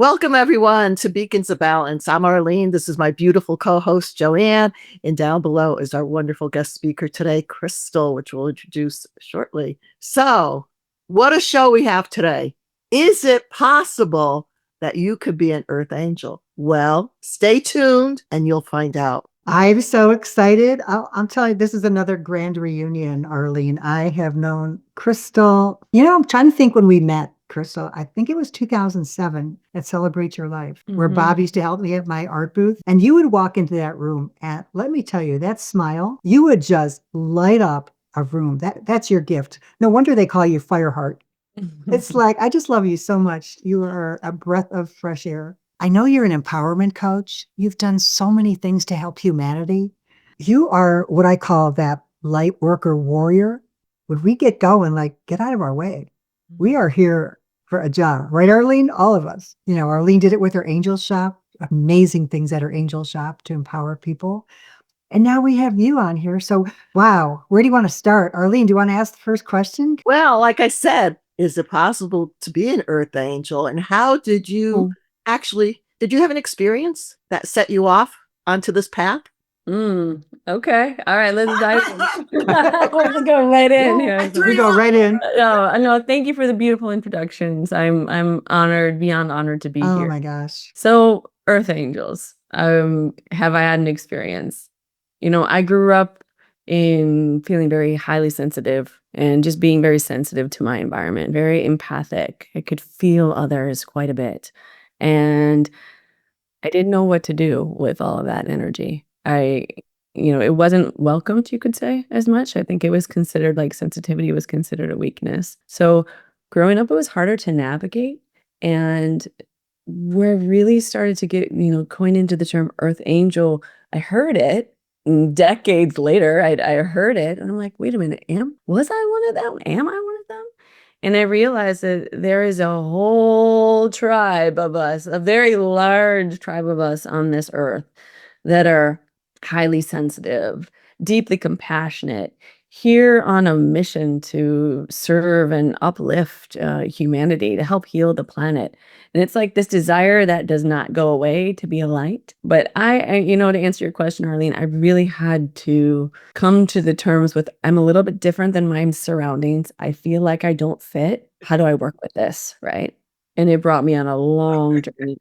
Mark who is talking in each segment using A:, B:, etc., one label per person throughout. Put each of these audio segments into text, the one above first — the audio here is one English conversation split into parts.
A: Welcome, everyone, to Beacons of Balance. I'm Arlene. This is my beautiful co host, Joanne. And down below is our wonderful guest speaker today, Chrystal, which we'll introduce shortly. So, what a show we have today. Is it possible that you could be an Earth Angel? Well, stay tuned and you'll find out.
B: I'm so excited. I'm telling you, this is another grand reunion, Arlene. I have known Chrystal. I'm trying to think when we met, Chrystal. I think it was 2007 at Celebrate Your Life, where Bob used to help me at my art booth. And you would walk into that room, and let me tell you, that smile, you would just light up a room. That's your gift. No wonder they call you Fireheart. It's like, I just love you so much. You are a breath of fresh air. I know you're an empowerment coach. You've done so many things to help humanity. You are what I call that light worker warrior. When we get going, like, get out of our way. We are here for a job, right, Arlene? All of us. Arlene did it with her angel shop, amazing things at her angel shop to empower people. And now we have you on here. So, wow, where do you want to start? Arlene, do you want to ask the first question?
A: Well, like I said, is it possible to be an Earth Angel? And how did you did you have an experience that set you off onto this path?
C: Okay. All right. Let's dive in. Let's go right in here.
B: We go right in.
C: No, thank you for the beautiful introductions. I'm honored, beyond honored to be
B: Oh
C: here.
B: my gosh.
C: So, Earth Angels, have I had an experience? I grew up in feeling very highly sensitive and just being very sensitive to my environment, very empathic. I could feel others quite a bit. And I didn't know what to do with all of that energy. It wasn't welcomed, you could say, as much. I think it was considered like sensitivity was considered a weakness. So growing up, it was harder to navigate. And where I really started to get, coined into the term Earth Angel, I heard it decades later. I heard it and I'm like, wait a minute, was I one of them? Am I one of them? And I realized that there is a whole tribe of us, a very large tribe of us on this earth that are highly sensitive, deeply compassionate, here on a mission to serve and uplift humanity, to help heal the planet. And it's like this desire that does not go away to be a light. But to answer your question, Arlene, I really had to come to the terms with, I'm a little bit different than my surroundings. I feel like I don't fit. How do I work with this? Right. And it brought me on a long journey.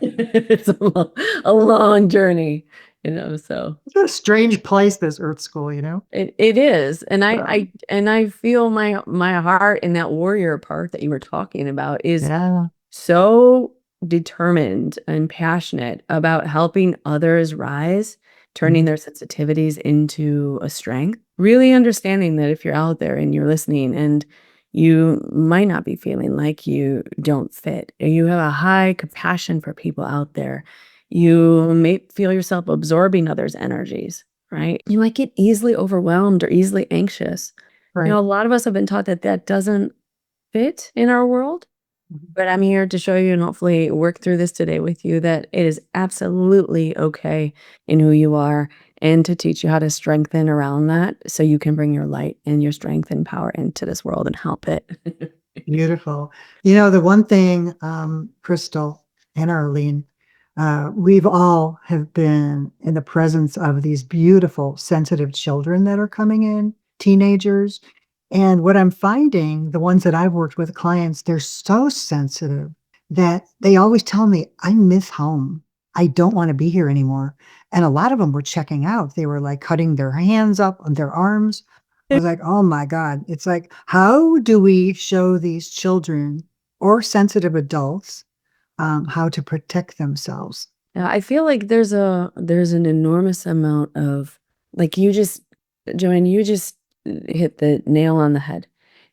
C: It's a long journey, so.
B: It's a strange place, this Earth School,
C: It is. And
B: Yeah.
C: I feel my heart in that warrior part that you were talking about is
B: Yeah.
C: so determined and passionate about helping others rise, turning their sensitivities into a strength, really understanding that if you're out there and you're listening and you might not be feeling like you don't fit, or you have a high compassion for people out there, you may feel yourself absorbing others' energies, right? You might get easily overwhelmed or easily anxious.
B: Right.
C: A lot of us have been taught that doesn't fit in our world. But I'm here to show you and hopefully work through this today with you that it is absolutely okay in who you are, and to teach you how to strengthen around that so you can bring your light and your strength and power into this world and help it.
B: Beautiful. The one thing, Chrystal and Arlene, we've all have been in the presence of these beautiful, sensitive children that are coming in, teenagers. And what I'm finding, the ones that I've worked with clients, they're so sensitive that they always tell me, I miss home. I don't want to be here anymore. And a lot of them were checking out. They were like cutting their hands up on their arms. I was like, oh my God. It's like, how do we show these children or sensitive adults how to protect themselves?
C: Yeah, I feel like there's an enormous amount of, like, Joanne, you just hit the nail on the head.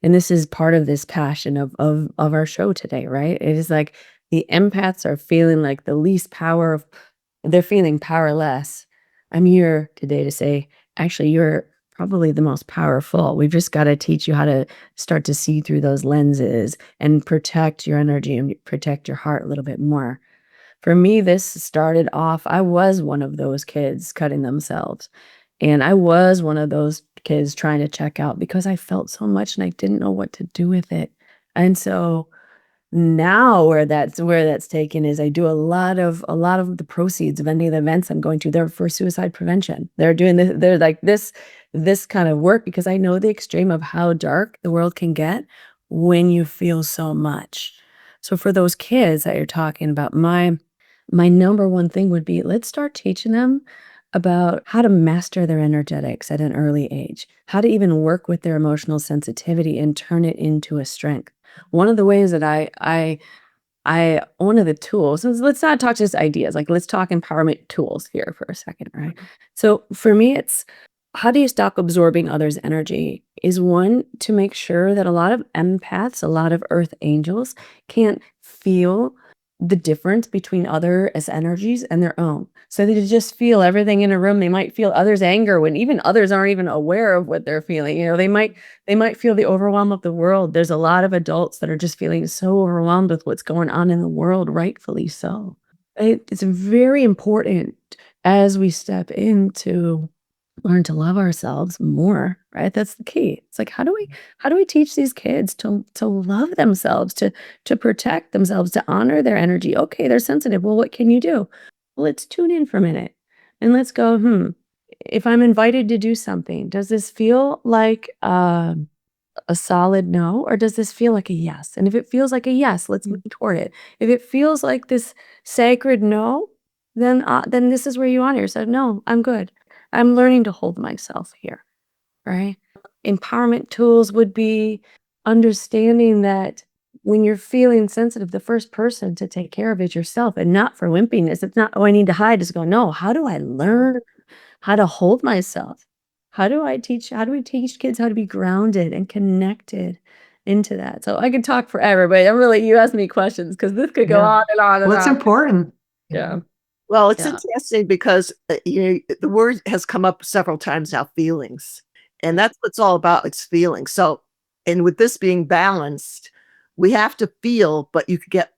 C: And this is part of this passion of our show today, right? It is like the empaths are feeling like the least power they're feeling powerless. I'm here today to say, actually, you're probably the most powerful. We've just got to teach you how to start to see through those lenses and protect your energy and protect your heart a little bit more. For me, this started off, I was one of those kids cutting themselves. And I was one of those kids trying to check out because I felt so much and I didn't know what to do with it. And so Now where that's taken is I do a lot of the proceeds of any of the events I'm going to, they're for suicide prevention. They're doing this, they're like this kind of work because I know the extreme of how dark the world can get when you feel so much. So for those kids that you're talking about, my number one thing would be let's start teaching them about how to master their energetics at an early age, how to even work with their emotional sensitivity and turn it into a strength. One of the ways that one of the tools, so let's not talk just ideas, like let's talk empowerment tools here for a second, right? So for me, it's how do you stop absorbing others' energy is one to make sure that a lot of empaths, a lot of earth angels can't feel the difference between other as energies and their own. So they just feel everything in a room. They might feel others' anger when even others aren't even aware of what they're feeling. They might feel the overwhelm of the world. There's a lot of adults that are just feeling so overwhelmed with what's going on in the world, rightfully so. It's very important as we step into learn to love ourselves more, right? That's the key. It's like how do we teach these kids to love themselves, to protect themselves, to honor their energy? Okay, they're sensitive. Well, what can you do? Well, let's tune in for a minute and let's go, if I'm invited to do something, does this feel like a solid no, or does this feel like a yes? And if it feels like a yes, let's move toward it. If it feels like this sacred no, then this is where you honor yourself. No, I'm good. I'm learning to hold myself here, right? Empowerment tools would be understanding that when you're feeling sensitive, the first person to take care of is yourself and not for wimpiness. It's not, oh, I need to hide. Just go, no, how do I learn how to hold myself? How do we teach kids how to be grounded and connected into that? So I could talk forever, but you asked me questions because this could go
B: Yeah.
C: on and on and
B: Well, it's
C: on.
B: important.
C: Yeah.
A: Well, it's
C: Yeah.
A: interesting because the word has come up several times now, feelings, and that's what it's all about. It's feelings. So, and with this being balanced, we have to feel, but you could get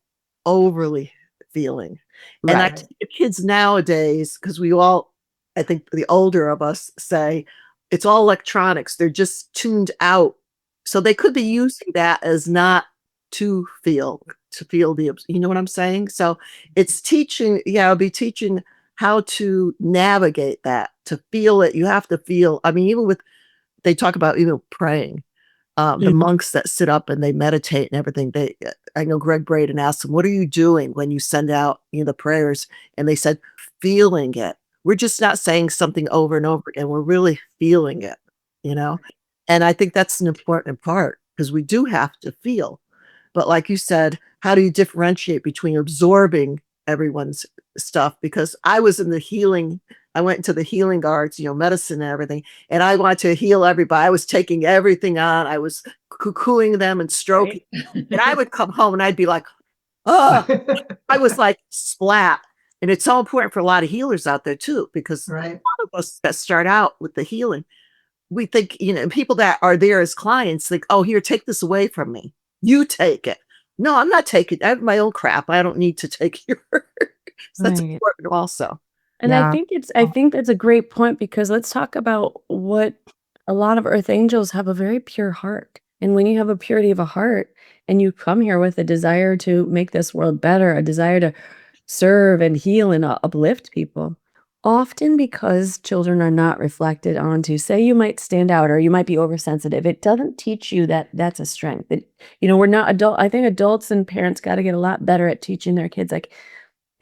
A: overly feeling. And I
B: Right.
A: think the kids nowadays, because we all, I think the older of us say, it's all electronics. They're just tuned out. So they could be using that as not to feel you know what I'm saying? So it's teaching, yeah, I'll be teaching how to navigate that, to feel it. You have to feel, I mean, even with, they talk about even praying. The
C: Mm.
A: monks that sit up and they meditate and everything, I know Greg Braden asked them, "What are you doing when you send out, the prayers?" And they said, "Feeling it. We're just not saying something over and over again. We're really feeling it, you know?" And I think that's an important part because we do have to feel. But like you said, how do you differentiate between absorbing everyone's stuff? Because I was in the healing, I went into the healing arts, medicine and everything, and I wanted to heal everybody. I was taking everything on. I was cooing them and stroking.
C: Right.
A: And I would come home and I'd be like, oh, I was like splat. And it's so important for a lot of healers out there too, because a
B: Right.
A: lot of us that start out with the healing, we think, people that are there as clients think, oh, here, take this away from me. You take it. No, I'm not taking, I have my own crap. I don't need to take yours. So that's
C: Right.
A: important also.
C: And
B: Yeah.
C: I think that's a great point because let's talk about what a lot of earth angels have a very pure heart. And when you have a purity of a heart and you come here with a desire to make this world better, a desire to serve and heal and uplift people, often because children are not reflected onto, say you might stand out or you might be oversensitive, it doesn't teach you that that's a strength. We're not adult. I think adults and parents got to get a lot better at teaching their kids, like,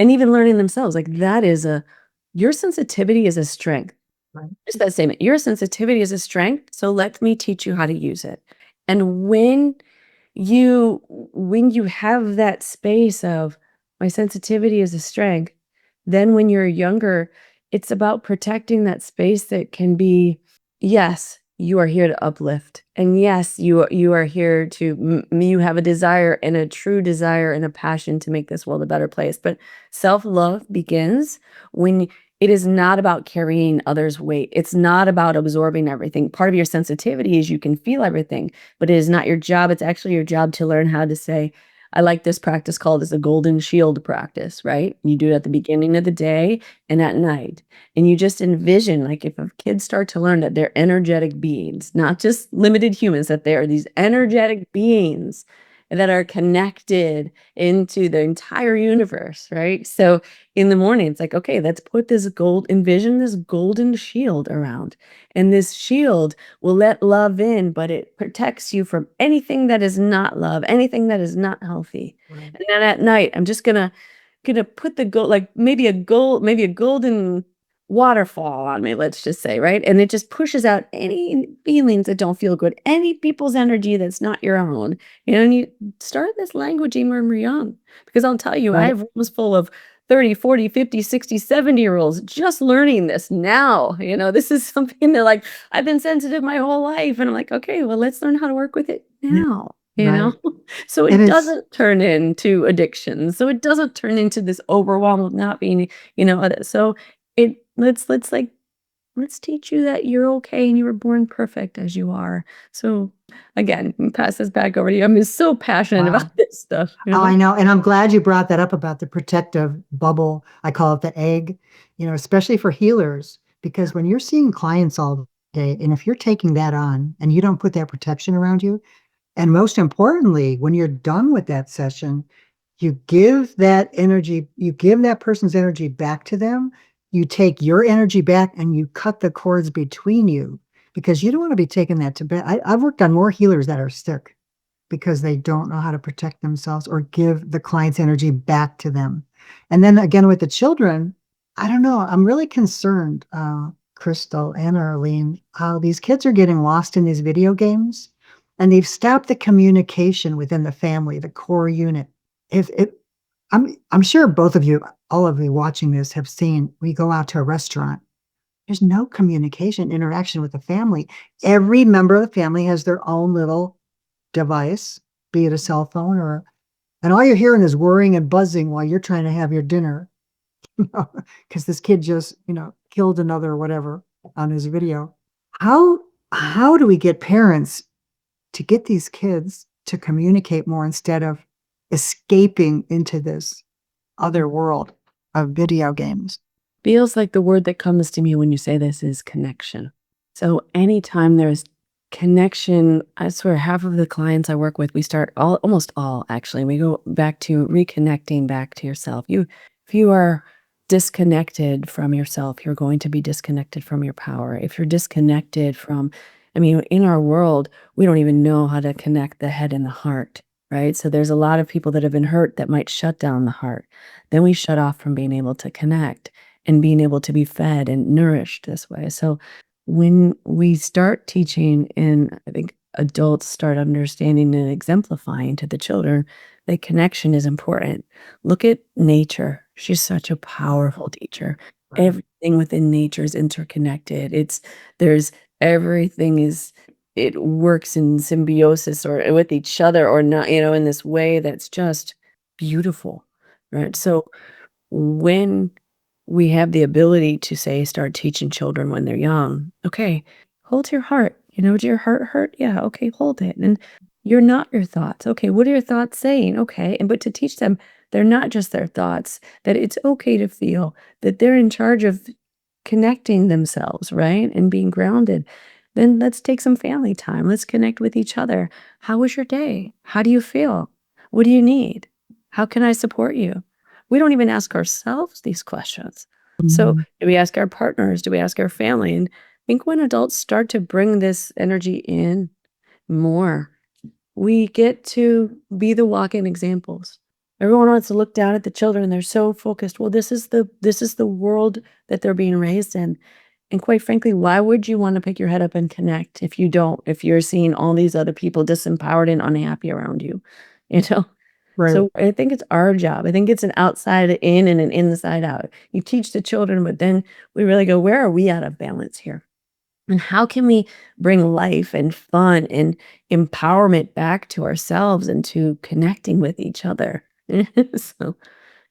C: and even learning themselves, like your sensitivity is a strength.
B: Right.
C: Just that statement. Your sensitivity is a strength, so let me teach you how to use it. And when you have that space of my sensitivity is a strength, then when you're younger, it's about protecting that space that can be, yes, you are here to uplift. And yes, you are here to you have a desire and a true desire and a passion to make this world a better place. But self-love begins when it is not about carrying others' weight. It's not about absorbing everything. Part of your sensitivity is you can feel everything, but it is not your job. It's actually your job to learn how to say, I like this practice called as a golden shield practice, right? You do it at the beginning of the day and at night. And you just envision, like if kids start to learn that they're energetic beings, not just limited humans, that they are these energetic beings. that are connected into the entire universe, right? So in the morning, it's like, okay, let's put envision this golden shield around. And this shield will let love in, but it protects you from anything that is not love, anything that is not healthy.
B: Right.
C: And then at night, I'm just gonna put the gold, like maybe a golden waterfall on me, let's just say, right? And it just pushes out any feelings that don't feel good, any people's energy that's not your own. And you start this languaging when we're young. Because I'll tell you, I
B: Right.
C: have rooms full of 30, 40, 50, 60, 70-year-olds just learning this now. This is something that, like, I've been sensitive my whole life. And I'm like, okay, well, let's learn how to work with it
B: Yeah.
C: now,
B: Right.
C: So
B: And
C: it
B: it's
C: doesn't turn into addiction. So it doesn't turn into this overwhelm of not being, so let's teach you that you're okay and you were born perfect as you are. So again, pass this back over to you. I'm just so passionate
B: wow.
C: about this stuff.
B: Oh, I know. And I'm glad you brought that up about the protective bubble. I call it the egg, especially for healers, because when you're seeing clients all day, and if you're taking that on and you don't put that protection around you, and most importantly, when you're done with that session, you give that person's energy back to them. You take your energy back and you cut the cords between you because you don't want to be taking that to bed. I've worked on more healers that are sick because they don't know how to protect themselves or give the client's energy back to them. And then again, with the children, I don't know. I'm really concerned, Crystal and Arlene, how these kids are getting lost in these video games and they've stopped the communication within the family, the core unit. If it, I'm sure both of you, all of you watching this have seen, we go out to a restaurant. There's no communication, interaction with the family. Every member of the family has their own little device, be it a cell phone and all you're hearing is whirring and buzzing while you're trying to have your dinner because this kid just, killed another whatever on his video. How do we get parents to get these kids to communicate more instead of escaping into this other world of video games?
C: Feels like the word that comes to me when you say this is connection. So anytime there's connection, I swear half of the clients I work with, we start almost all actually, we go back to reconnecting back to yourself. If you are disconnected from yourself, you're going to be disconnected from your power. If you're disconnected from, in our world, we don't even know how to connect the head and the heart, right? So there's a lot of people that have been hurt that might shut down the heart. Then we shut off from being able to connect and being able to be fed and nourished this way. So when we start teaching, and I think adults start understanding and exemplifying to the children that connection is important. Look at nature. She's such a powerful teacher.
B: Right.
C: Everything within nature is interconnected. It works in symbiosis or with each other or not, in this way that's just beautiful, right? So when we have the ability to start teaching children when they're young, okay, hold your heart. Do your heart hurt? Yeah, okay, hold it. And you're not your thoughts. Okay, what are your thoughts saying? Okay. But to teach them, they're not just their thoughts, that it's okay to feel, that they're in charge of connecting themselves, right? And being grounded. Then let's take some family time. Let's connect with each other. How was your day? How do you feel? What do you need? How can I support you? We don't even ask ourselves these questions. So do we ask our partners? Do we ask our family? And I think when adults start to bring this energy in more, we get to be the walking examples. Everyone wants to look down at the children and they're so focused. Well, this is the world that they're being raised in. And quite frankly, why would you want to pick your head up and connect if you're seeing all these other people disempowered and unhappy around you? You know?
B: Right.
C: So I think it's our job. I think it's an outside in and an inside out. You teach the children, but then we really go, where are we out of balance here? And how can we bring life and fun and empowerment back to ourselves and to connecting with each other? So,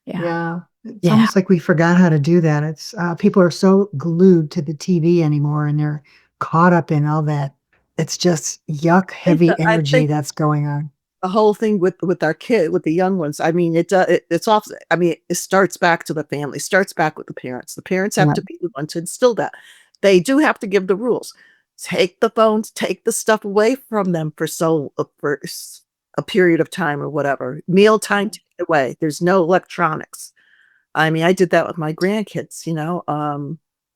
C: yeah.
B: Yeah. It's
C: Yeah.
B: almost like we forgot how to do that. It's people are so glued to the TV anymore and they're caught up in all that. It's just yuck, heavy
A: I
B: energy
A: think
B: that's going on.
A: the whole thing with our kid, with the young ones, it's off. It starts back to the family, starts back with the parents. The parents have
B: Yeah.
A: to be the one to instill that. They do have to give the rules. Take the phones, take the stuff away from them for a period of time or whatever. Mealtime, take it away. There's no electronics. I mean, I did that with my grandkids,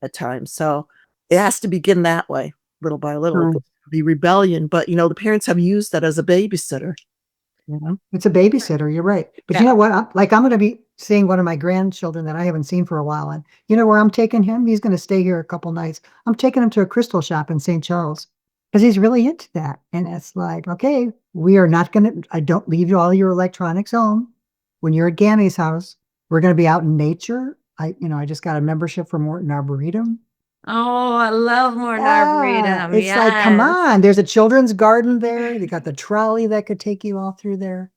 A: at times. So it has to begin that way, little by little. It
B: Right.
A: could be rebellion, but the parents have used that as a babysitter.
B: It's a babysitter, you're right. But you
C: Yeah.
B: know what? I'm gonna be seeing one of my grandchildren that I haven't seen for a while, and you know where I'm taking him? He's gonna stay here a couple nights. I'm taking him to a crystal shop in St. Charles because he's really into that, and it's like, "Okay, we are not gonna I don't leave all your electronics home. When you're at Gammy's house, we're gonna be out in nature." I just got a membership for Morton Arboretum.
C: Oh, I love more
B: Yeah,
C: Arboretum.
B: it's like, come
C: Yes.
B: on, there's a children's garden there. They got the trolley that could take you all through there.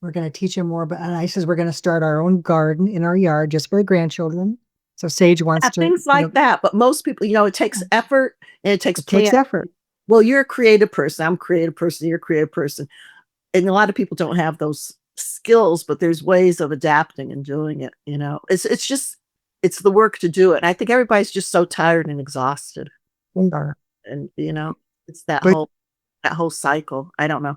B: We're gonna teach him more about and I says we're gonna start our own garden in our yard just for grandchildren. So Sage wants
A: Yeah,
B: to,
A: things like that. But most people, it takes effort and it takes
B: it takes
A: plan.
B: effort.
A: Well, you're a creative person. I'm a creative person. You're a creative person. And a lot of people don't have those skills, but there's ways of adapting and doing it. It's just it's the work to do it. And I think everybody's just so tired and exhausted.
B: We are.
A: And it's that
B: But
A: whole cycle. I don't know.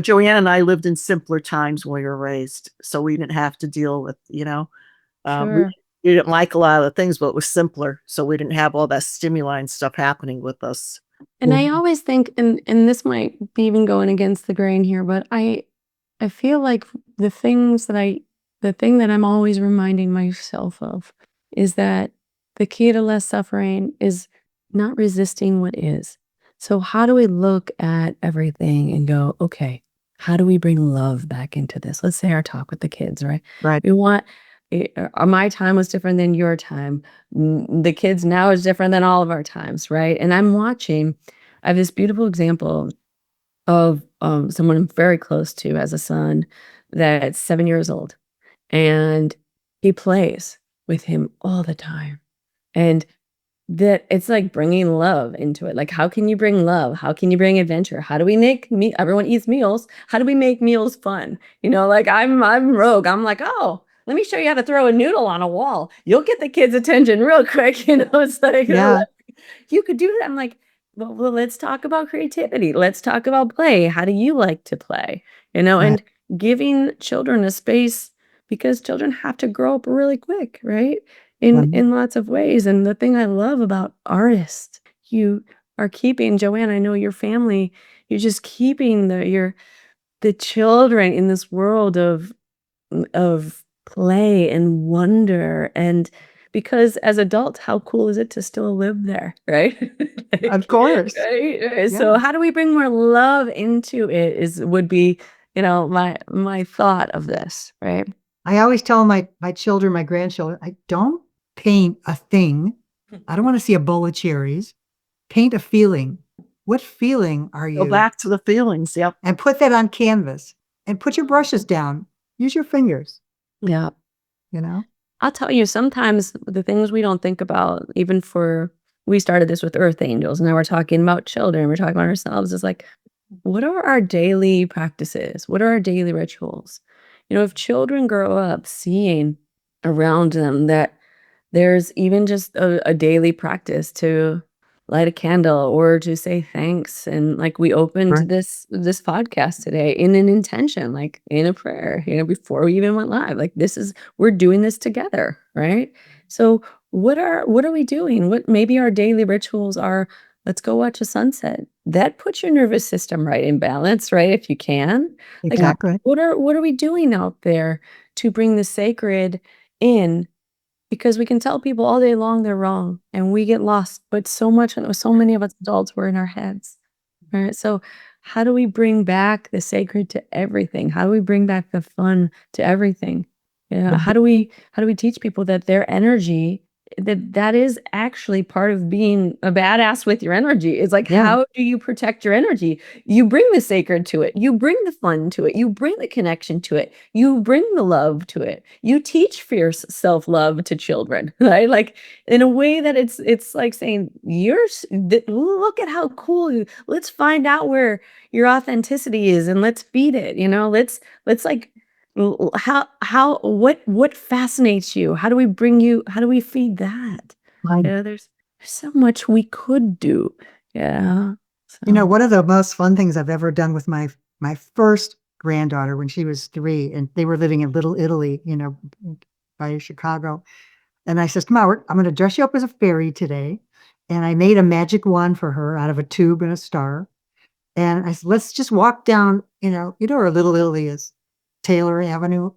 A: Joanne and I lived in simpler times when we were raised, so we didn't have to deal with, we
C: Sure.
A: didn't like a lot of the things, but it was simpler, so we didn't have all that stimuli and stuff happening with us.
C: And I always think, and this might be even going against the grain here, but I feel like the thing that I'm always reminding myself of is that the key to less suffering is not resisting what is. So how do we look at everything and go, okay, how do we bring love back into this? Let's say our talk with the kids, right?
A: Right.
C: We want my time was different than your time. The kids now is different than all of our times, right? And I'm watching. I have this beautiful example of someone I'm very close to as a son that's 7 years old, and he plays with him all the time, and that it's like bringing love into it. Like, how can you bring love? How can you bring adventure? How do we make everyone eats meals? How do we make meals fun? Like I'm rogue. I'm like, oh, let me show you how to throw a noodle on a wall. You'll get the kids' attention real quick. It's like,
B: yeah,
C: you could do that. I'm like, well, let's talk about creativity. Let's talk about play. How do you like to play?
B: right.
C: And giving children a space, because children have to grow up really quick, right? In lots of ways. And the thing I love about artists, you are keeping, Joanne, I know your family, you're just keeping the children in this world of play and wonder. And because as adults, how cool is it to still live there, right?
B: Of course.
C: Right?
B: Yeah.
C: So how do we bring more love into it would be, my thought of this, right?
B: I always tell my children, my grandchildren, I don't paint a thing. I don't want to see a bowl of cherries. Paint a feeling. What feeling are
A: Go
B: you?
A: back to the feelings. Yep.
B: And put that on canvas and put your brushes down. Use your fingers,
C: Yeah.
B: you know?
C: I'll tell you, sometimes the things we don't think about, we started this with earth angels, and now we're talking about children, we're talking about ourselves, is like, what are our daily practices? What are our daily rituals? If children grow up seeing around them that there's even just a daily practice to light a candle or to say thanks. And like we opened
B: Right.
C: this podcast today in an intention, like in a prayer, before we even went live. Like we're doing this together, right? So what are we doing? What maybe our daily rituals are, let's go watch a sunset. That puts your nervous system right in balance, right? If you can. Like
B: Exactly.
C: what are we doing out there to bring the sacred in? Because we can tell people all day long they're wrong and we get lost, but so many of us adults were in our heads, right? So how do we bring back the sacred to everything? How do we bring back the fun to everything?
B: Right.
C: How do we teach people that their energy, that is actually part of being a badass with your energy? It's like,
B: Yeah.
C: how do you protect your energy? You bring the sacred to it. You bring the fun to it. You bring the connection to it. You bring the love to it. You teach fierce self-love to children, right? Like in a way that it's like saying, look at how cool. Let's find out where your authenticity is and let's feed it. Let's like what fascinates you? How do we feed that?
B: Right.
C: There's so much we could do. Yeah.
B: You know,
C: So
B: one of the most fun things I've ever done with my first granddaughter when she was 3, and they were living in Little Italy, by Chicago. And I says, "Come on, I'm going to dress you up as a fairy today." And I made a magic wand for her out of a tube and a star. And I said, "Let's just walk down, where Little Italy is, Taylor Avenue."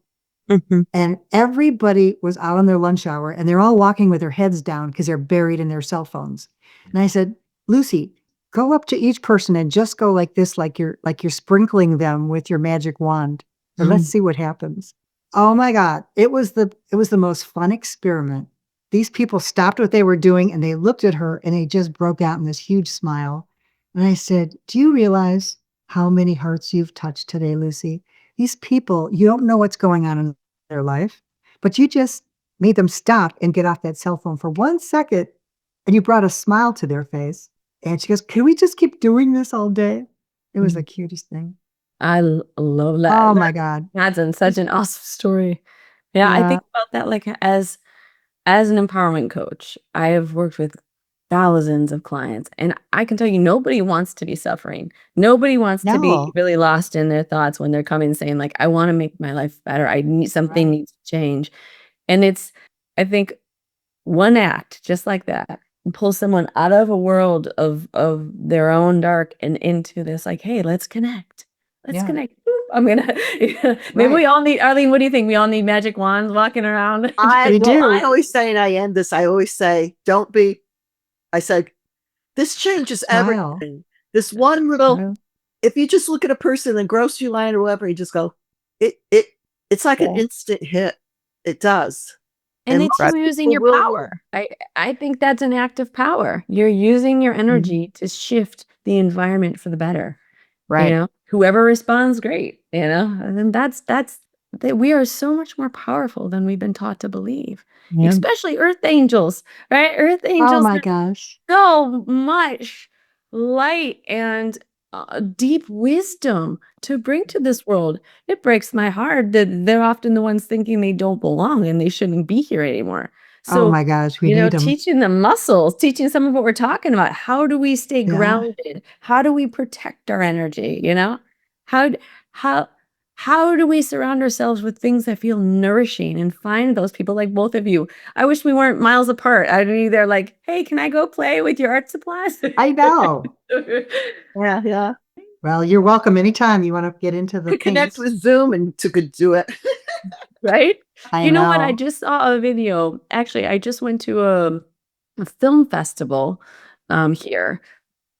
C: Mhm.
B: And everybody was out on their lunch hour, and they're all walking with their heads down because they're buried in their cell phones. And I said, "Lucy, go up to each person and just go like this, like you're sprinkling them with your magic wand. And let's see what happens." Oh my God. It was the most fun experiment. These people stopped what they were doing and they looked at her and they just broke out in this huge smile. And I said, "Do you realize how many hearts you've touched today, Lucy? These people, you don't know what's going on in their life, but you just made them stop and get off that cell phone for 1 second, and you brought a smile to their face." And she goes, "Can we just keep doing this all day?" It was the cutest thing.
C: I love that.
B: Oh my God.
C: That's such an awesome story. Yeah, I
B: Yeah.
C: think about that like as an empowerment coach. I have worked with thousands of clients, and I can tell you nobody wants to be suffering. Nobody wants to be
B: No.
C: really lost in their thoughts when they're coming saying like, "I want to make my life better. I need something
B: Right.
C: needs to change." And it's, I think, one act just like that pull someone out of a world of their own dark and into this like, "Hey, let's connect. Let's
B: Yeah.
C: connect." Boop, I'm gonna maybe we
B: Right.
C: all need, Arlene, what do you think? We all need magic wands walking around.
B: We
A: I
B: do.
A: always say, and I end this, I always say, don't be, I said, this changes
B: Smile.
A: everything. This one little,
B: Smile.
A: if you just look at a person in the grocery line or whatever, you just go, it's like an
B: Yeah.
A: instant hit. It does.
C: And
A: And
C: it's
A: most
C: you using
A: people
C: your
A: will,
C: power. I think that's an act of power. You're using your energy to shift the environment for the better. You
B: Right.
C: know, whoever responds, great. And then that's that we are so much more powerful than we've been taught to believe.
B: Yeah.
C: Especially earth angels, right? Earth
B: Oh
C: angels
B: my
C: have
B: gosh.
C: so much light and deep wisdom to bring to this world. It breaks my heart that they're often the ones thinking they don't belong and they shouldn't be here anymore.
B: Oh
C: So,
B: my gosh. We need them.
C: teaching them muscles, teaching some of what we're talking about. How do we stay
B: Yeah.
C: grounded? How do we protect our energy? How d- how how do we surround ourselves with things that feel nourishing and find those people like both of you? I wish we weren't miles apart. I'd be there like, "Hey, can I go play with your art supplies?"
B: I know.
A: yeah.
B: Well, you're welcome anytime you want to get into the
A: Could connect
B: paints.
A: with Zoom and to could do it.
C: Right?
B: I
C: You know what? I
B: know.
C: just saw a video. Actually, I just went to a film festival here,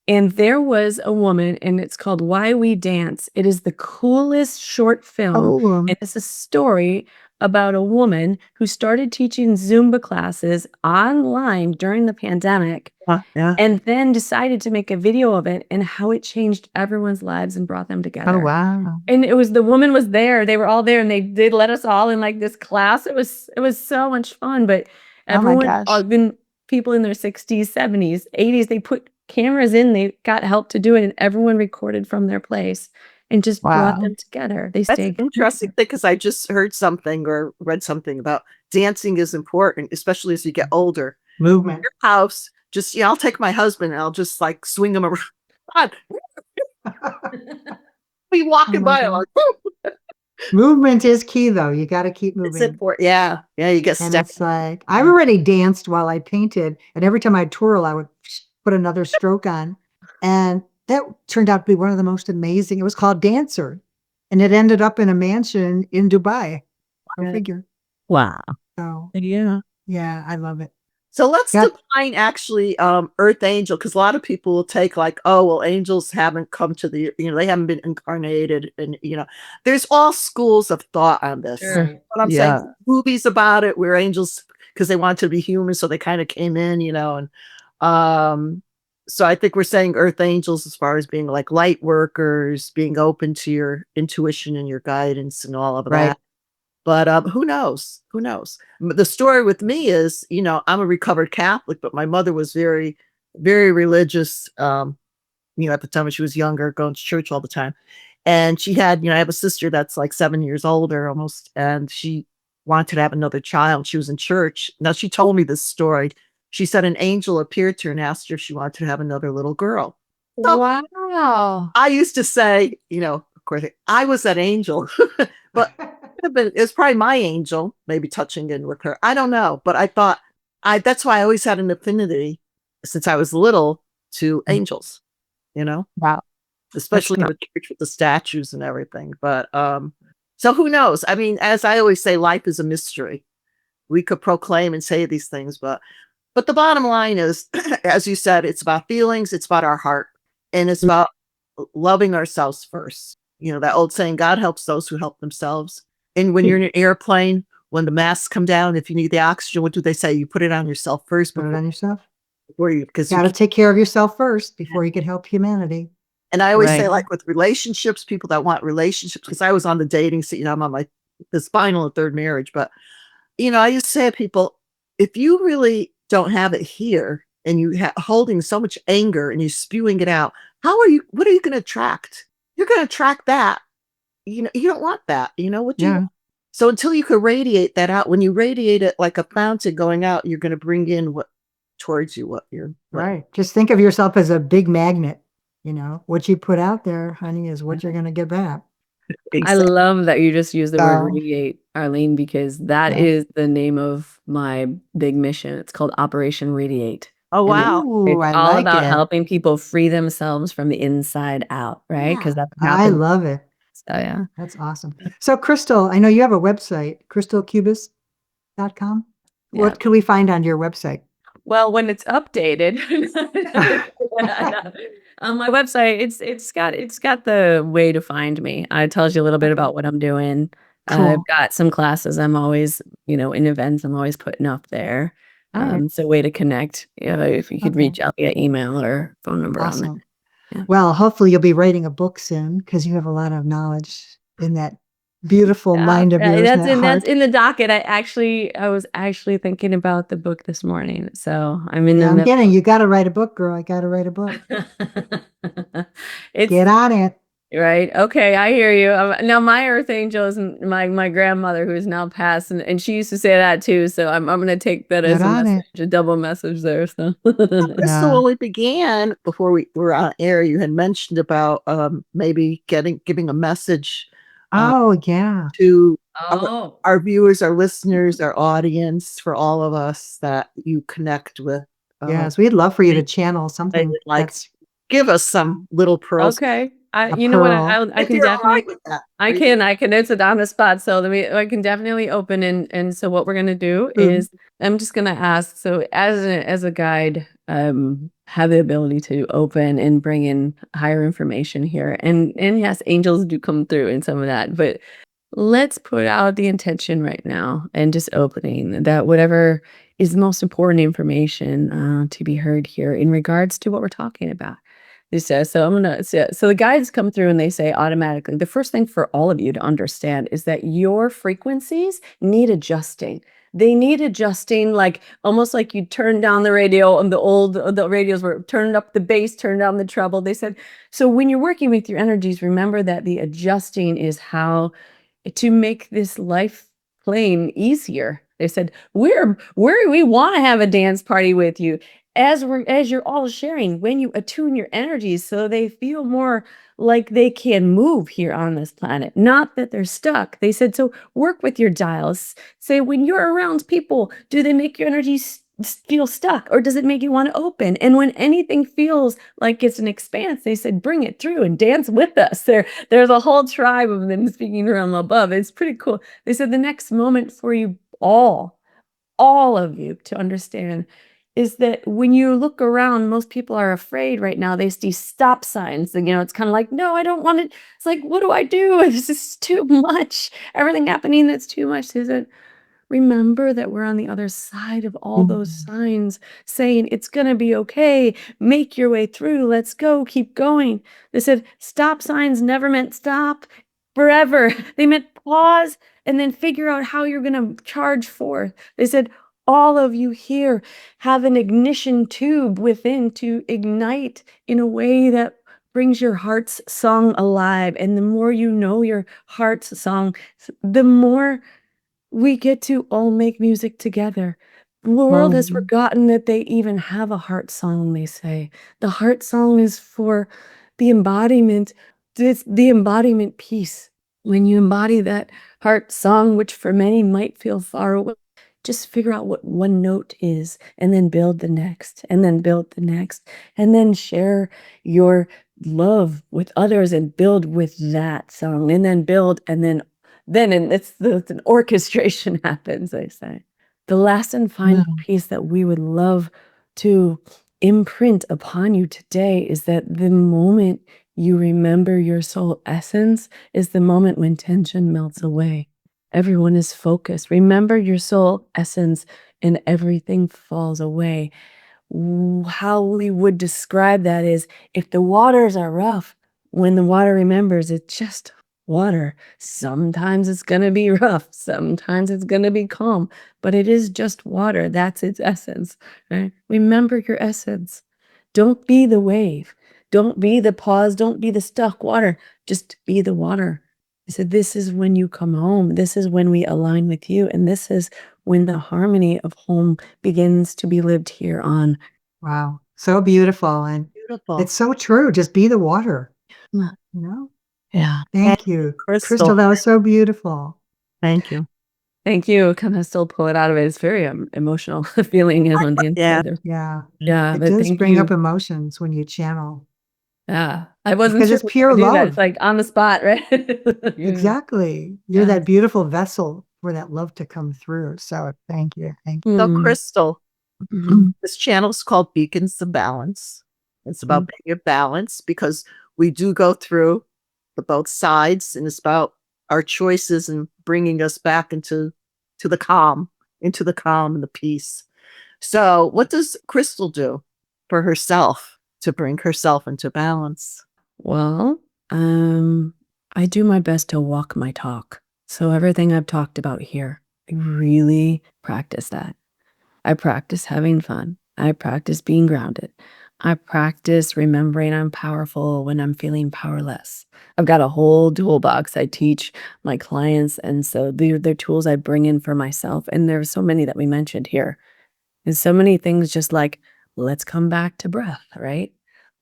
C: and there was a woman, and it's called Why We Dance. It is the coolest short film,
B: Oh,
C: and it's a story about a woman who started teaching Zumba classes online during the pandemic
A: Yeah.
C: and then decided to make a video of it and how it changed everyone's lives and brought them
B: oh
C: together.
B: wow.
C: And it was the woman was there. They were all there, and they did let us all in like this class. It was so much fun. But
B: Oh my
C: everyone,
B: gosh.
C: even people in their 60s, 70s, 80s, they put cameras in. They got help to do it, and everyone recorded from their place and just brought
B: Wow.
C: them together. They
A: That's an
C: stayed
A: interesting
C: connected.
A: thing because I just heard something or read something about dancing is important, especially as you get older.
B: Movement.
A: Your house, just I'll take my husband and I'll just like swing him around. Be
B: Oh
A: walking
B: my
A: by, I'm
B: God.
A: like, "Woo."
B: Movement is key though. You got to keep
A: It's
B: moving.
A: important. Yeah. Yeah. You get
B: And
A: stuck.
B: it's like, I've already danced while I painted, and every time I'd twirl, I would put another stroke on. And that turned out to be one of the most amazing. It was called Dancer, and it ended up in a mansion in Dubai. Go
A: Yeah.
B: figure.
C: Wow.
B: So
C: Yeah.
B: yeah, I love it.
A: So let's
B: Got
A: define actually Earth Angel because a lot of people will take like, oh, well, angels haven't come to the, they haven't been incarnated. And, there's all schools of thought on this.
C: Sure.
A: But I'm saying movies about it where angels, because they wanted to be human, so they kind of came in, and so I think we're saying Earth Angels as far as being like light workers, being open to your intuition and your guidance and all of
B: right.
A: that. But who knows? Who knows? The story with me is, I'm a recovered Catholic, but my mother was very, very religious. At the time when she was younger, going to church all the time. And she had, I have a sister that's like 7 years older almost, and she wanted to have another child. She was in church. Now she told me this story. She said an angel appeared to her and asked her if she wanted to have another little girl. So
C: Wow.
A: I used to say, course, I was that angel, but it's probably my angel, maybe touching in with her. I don't know, but I thought that's why I always had an affinity since I was little to
B: Mm.
A: angels, you know,
C: Wow.
A: especially in
C: That's
A: the church with the statues and everything. But so who knows? I mean, as I always say, life is a mystery. We could proclaim and say these things, but the bottom line is, as you said, it's about feelings, it's about our heart, and it's about loving ourselves first. You know, that old saying, God helps those who help themselves. And when you're in an airplane, when the masks come down, if you need the oxygen, what do they say? You put it on yourself first
B: Put it on yourself.
A: before you, because you
B: Got to
A: can't.
B: take care of yourself first before you can help humanity.
A: And I always say,
C: right.
A: like with relationships, people that want relationships, because I was on the dating scene, I'm on my this final and third marriage, but I used to say to people, if you really don't have it here and you holding so much anger and you're spewing it out, what are you going to attract? You're going to attract that. You don't want that. What do you
B: Yeah.
A: want? So until you can radiate that out, when you radiate it like a fountain going out, you're going to bring in what towards you,
B: Right. Just think of yourself as a big magnet. What you put out there, honey, is what you're going to get back.
C: I love that you just used the word
B: So,
C: radiate, Arlene, because that
B: yeah.
C: is the name of my big mission. It's called Operation Radiate.
A: Oh,
C: And
A: wow.
B: Ooh,
C: it's
B: I
C: all
B: like
C: about
B: it.
C: helping people free themselves from the inside out, right? Because
A: Yeah.
C: that's what
B: I
C: happens.
B: love it.
C: So yeah.
B: That's awesome. So, Chrystal, I know you have a website, crystalkubis.com.
C: Yeah.
B: What can we find on your website?
C: Well, when it's updated on my website, it's got the way to find me. It tells you a little bit about what I'm doing. I've
B: Cool.
C: got some classes. I'm always, in events. I'm always putting up there.
B: All right.
C: It's a way to connect. If you could
B: Okay.
C: reach out via email or phone number on
B: Awesome.
C: there. Yeah.
B: Well, hopefully you'll be writing a book soon because you have a lot of knowledge in that beautiful mind of yours and that
C: That's
B: heart.
C: in the docket. I was actually thinking about the book this morning. So I'm in
B: Yeah, I'm
C: the
B: getting, you got to write a book, girl. I got to write a book.
C: It's
B: Get on it.
C: right. Okay, I hear you. Now my earth angel is my grandmother, who is now passed, and she used to say that too. So I'm gonna take that as
B: Get
C: a
B: on
C: message,
B: it.
C: a double message there. So
A: Crystal,
B: Yeah.
A: when we began, before we were on air, you had mentioned about maybe giving a message
B: Oh, yeah.
A: to
C: oh,
A: our viewers, our listeners, our audience, for all of us that you connect with.
B: Yes, we'd love for you to
A: They
B: channel
A: they
B: something
A: would like
B: that's
A: give us some little pearls.
C: okay.
B: a
C: You know what?
B: pearl.
C: I
A: If
C: can
A: you're all right
C: definitely.
A: with that.
C: I
A: Are you-
C: can, it's on the spot. So I can definitely open and so what we're gonna do is I'm just gonna ask. So as a guide, have the ability to open and bring in higher information here, and yes, angels do come through in some of that, but let's put out the intention right now and just opening that whatever is the most important information to be heard here in regards to what we're talking about. He says, so I'm gonna so the guides come through and they say automatically, the first thing for all of you to understand is that your frequencies need adjusting. They need adjusting, like almost like you turn down the radio, and the radios were turned up the bass, turned down the treble. They said, so when you're working with your energies, remember that the adjusting is how to make this life plane easier. They said, we want to have a dance party with you as you're all sharing, when you attune your energies so they feel more like they can move here on this planet, not that they're stuck. They said, so work with your dials. Say, when you're around people, do they make your energies feel stuck, or does it make you want to open? And when anything feels like it's an expanse, they said, bring it through and dance with us. There's a whole tribe of them speaking from above. It's pretty cool. They said the next moment for you all of you to understand is that when you look around, most people are afraid right now. They see stop signs, and it's kind of like, no, I don't want it. It's like, what do I do? This is too much. Everything happening that's too much. They said, remember that we're on the other side of all those signs saying it's going to be okay. Make your way through. Let's go. Keep going. They said stop signs never meant stop forever. They meant pause and then figure out how you're going to charge forth. They said all of you here have an ignition tube within to ignite in a way that brings your heart's song alive. And the more you know your heart's song, the more we get to all make music together. The world has forgotten that they even have a heart song, they say. The heart song is for the embodiment It's the embodiment piece. When you embody that heart song, which for many might feel far away, just figure out what one note is and then build the next and then build the next and then share your love with others and build with that song and then build and it's an orchestration happens, I say. The last and final piece that we would love to imprint upon you today is that the moment you remember your soul essence is the moment when tension melts away. Everyone is focused. Remember your soul essence and everything falls away. How we would describe that is if the waters are rough, when the water remembers, it's just water. Sometimes it's going to be rough. Sometimes it's going to be calm, but it is just water. That's its essence, right? Remember your essence. Don't be the wave. Don't be the pause. Don't be the stuck water. Just be the water. I said, this is when you come home. This is when we align with you. And this is when the harmony of home begins to be lived here on.
B: Wow. So beautiful. And
A: Beautiful.
B: it's so true. Just be the water.
C: Yeah.
B: You know?
C: Yeah.
B: Thank you.
A: Chrystal.
B: Chrystal, that was so beautiful.
A: Thank you.
C: Thank you. Kind of still pull it out of it. It's very emotional feeling on the
A: Yeah.
C: inside.
B: Yeah.
C: Yeah.
B: It
C: But
B: does
C: thank
B: bring
C: you.
B: up emotions when you channel.
C: Yeah. I wasn't
B: Because
C: sure
B: it's
C: we
B: pure
C: could do that.
B: love.
C: It's like on the spot, right?
B: Exactly. You're
C: Yeah.
B: that beautiful vessel for that love to come through. So thank you. Thank you.
A: So,
C: Mm.
A: Chrystal,
C: Mhm.
A: this channel is called Beacons of Balance. It's about being your balance because we do go through the both sides, and it's about our choices and bringing us back into the calm, and the peace. So, what does Chrystal do for herself to bring herself into balance?
C: Well, I do my best to walk my talk. So everything I've talked about here, I really practice that. I practice having fun. I practice being grounded. I practice remembering I'm powerful when I'm feeling powerless. I've got a whole toolbox I teach my clients. And so they're tools I bring in for myself. And there's so many that we mentioned here. And so many things just like, let's come back to breath, right?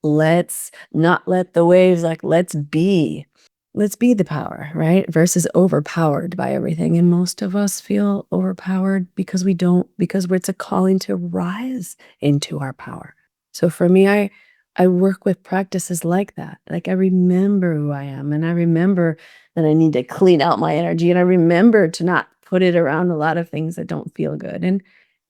C: Let's not let the waves, like, let's be the power, right? Versus overpowered by everything. And most of us feel overpowered because it's a calling to rise into our power. So for me, I work with practices like that. Like I remember who I am and I remember that I need to clean out my energy and I remember to not put it around a lot of things that don't feel good. And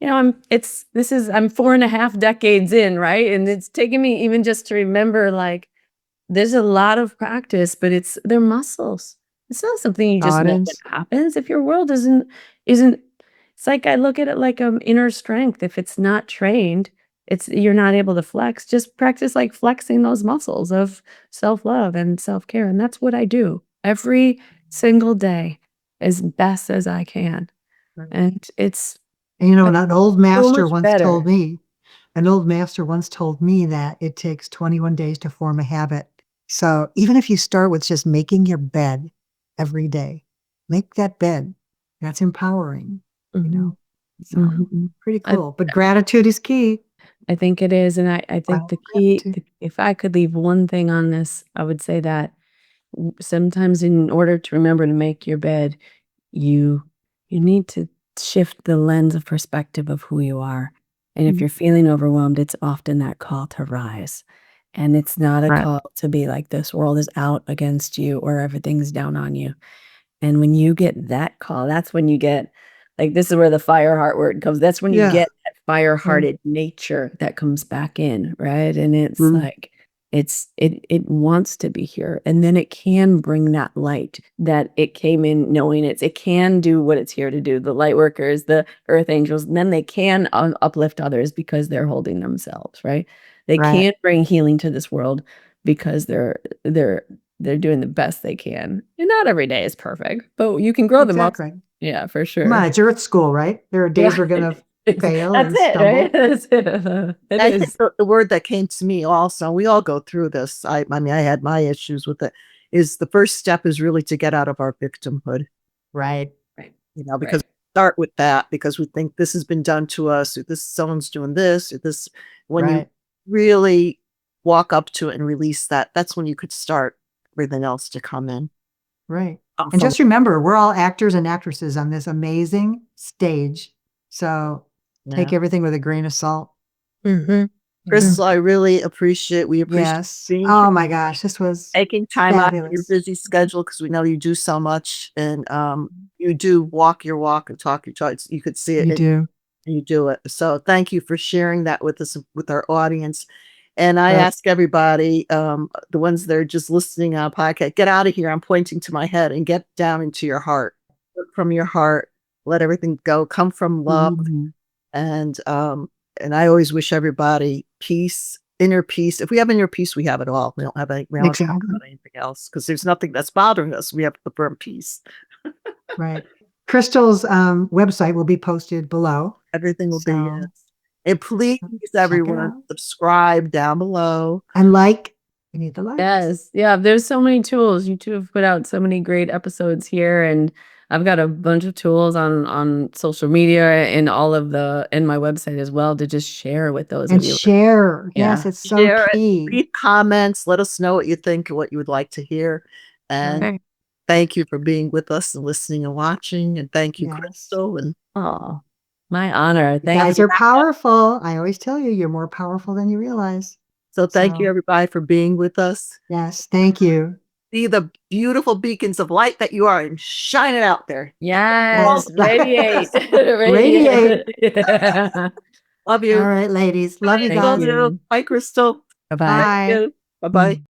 C: I'm 4.5 decades in, right? And it's taken me even just to remember, like, there's a lot of practice, but they're muscles. It's not something you just know what happens. If your world isn't, it's like I look at it like inner strength. If it's not trained, you're not able to flex. Just practice like flexing those muscles of self-love and self-care. And that's what I do every single day as best as I can. And it's
B: And, an old master
C: much better.
B: an old master once told me that it takes 21 days to form a habit. So even if you start with just making your bed every day, make that bed. That's empowering, So
C: Mhm.
B: pretty cool. But gratitude is key.
C: I think it is, and I think
B: Wow,
C: the key,
B: gratitude.
C: if I could leave one thing on this, I would say that sometimes in order to remember to make your bed, you need to shift the lens of perspective of who you are. And if you're feeling overwhelmed, it's often that call to rise. And it's not a
A: Right.
C: call to be like this world is out against you or everything's down on you. And when you get that call, that's when you get, like, this is where the fire heart word comes. That's when you
B: Yeah.
C: get that fire hearted nature that comes back in, right? And it's like, it wants to be here. And then it can bring that light that it came in knowing it can do what it's here to do. The light workers, the earth angels, and then they can uplift others because they're holding themselves, right? They can bring healing to this world because they're doing the best they can. And not every day is perfect, but you can grow them up.
B: Exactly.
C: Yeah, for
B: Come on,
C: sure.
B: it's Earth school, right? There are days we're gonna fail
C: That's
B: and
C: it,
B: stumble.
C: right? That's it. It
A: I
C: is.
A: think the word that came to me also, we all go through this. I mean, I had my issues with it. Is the first step is really to get out of our victimhood,
B: Right.
C: Right.
A: because we start with that because we think this has been done to us, or this someone's doing this, or this. When you
B: Right.
A: really walk up to it and release that, that's when you could start everything else to come in.
B: Right. And
A: From
B: just remember, we're all actors and actresses on this amazing stage. So take
A: yeah.
B: everything with a grain of salt.
A: Chrystal, I really appreciate we appreciate
B: Yes.
A: being
B: Oh my gosh, this was
A: taking time out of your
B: fabulous.
A: busy schedule because we know you do so much and you do walk your walk and talk your talk. You could see it.
B: You do.
A: You do it. So thank you for sharing that with us, with our audience. And I
B: Right.
A: ask everybody, the ones that are just listening on podcast, get out of here. I'm pointing to my head and get down into your heart. Look from your heart. Let everything go. Come from love.
B: Mhm.
A: And I always wish everybody peace, inner peace. If we have inner peace, we have it all. We don't have any, we don't have to talk
B: Exactly.
A: about anything else because there's nothing that's bothering us. We have the firm peace.
B: Right. Crystal's website will be posted below.
A: Everything will be
B: So
A: yes. And please,
B: check it
A: everyone,
B: out.
A: subscribe down below.
B: And like, we need the likes.
C: Yes. Yeah. There's so many tools. You two have put out so many great episodes here. And I've got a bunch of tools on social media and all of and my website as well to just share with those
B: And
C: of you.
B: share. Yes,
C: Yeah.
B: it's so
A: Share it.
B: key.
A: Leave comments. Let us know what you think and what you would like to hear. And
C: Okay.
A: thank you for being with us and listening and watching. And thank you,
B: Yes.
A: Chrystal. And
C: Oh, my honor.
B: You
C: Thank
B: guys
C: you.
B: are powerful. I always tell you, you're more powerful than you realize.
A: so thank you,
B: So-
A: everybody, for being with us.
B: Yes, thank you.
A: See the beautiful beacons of light that you are and shine it out there.
C: Yes.
B: Yes.
C: Radiate.
B: Radiate.
C: Yeah.
A: Love you.
B: All right, ladies. Love you
C: Thank
B: guys.
C: you.
A: Bye, Chrystal.
C: Bye-bye.
B: Bye.
A: Bye bye.